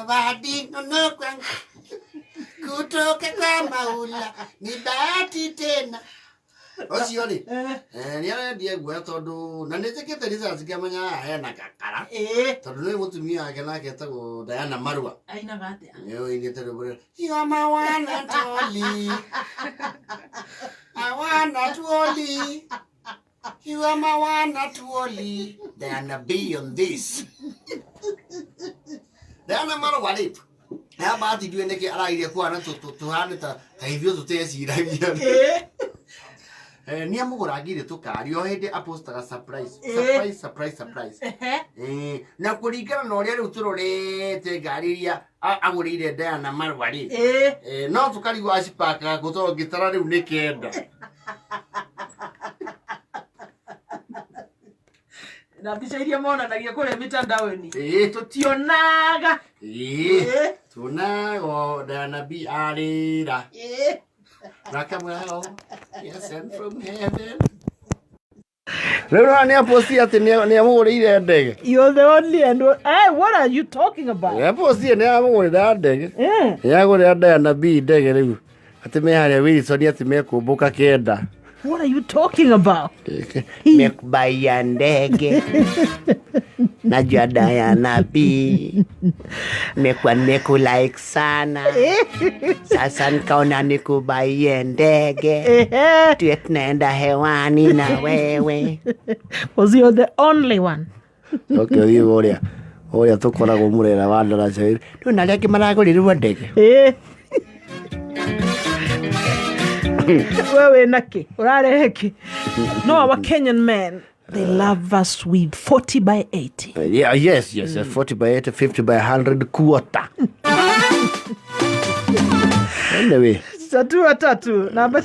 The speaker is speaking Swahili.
Bahati nonokwa kutoka kwa maula ni bahati tena. Ocio ri ni arendia guoya tondu na nitikite research ngamenya hena kakara tondu ni mutumia wake nake etagwo Diana Marua ainaga atia yo ingite rubure you are my one and only I wanna to only you are my one and only Diana be on this Diana Marua ri ya Bahati ndiwe niki arairie kwana tuhane ta hivyo tuteciragia ni amuguragire tukari o hindi apostaga surprise na kuringana na uria riu turorete ngari iria agurire Diana Marua ri no tukarigo acipaka guto ngitara riu ni kenda na mbica iria monanagia kuria mitandaoni tutionaga tunago Diana B arira Rakamao, yes, sent from heaven. You're the only and hey, what are you talking about? Yeah, posti ne amugurira ndege. Yeah, gurira Diana B ndege riu. Ati me haria Wilson ati me kumbuka kenda. What are you talking about? Mekubaya ndege. Najua Diana B. Mekwa like sana. Sasa nikaona nikubaye ndege. Tuwe tunaenda hewani na wewe. Was you the only one? Okay, hiyo oria tukoragwo murera wa ndaraca iri. Ndio naria kimaraguririrwa ndege. Wewe naki urareheki no our Kenyan men they love us with 40/80 yes 40/80 50/100 quarter anyway tatu namba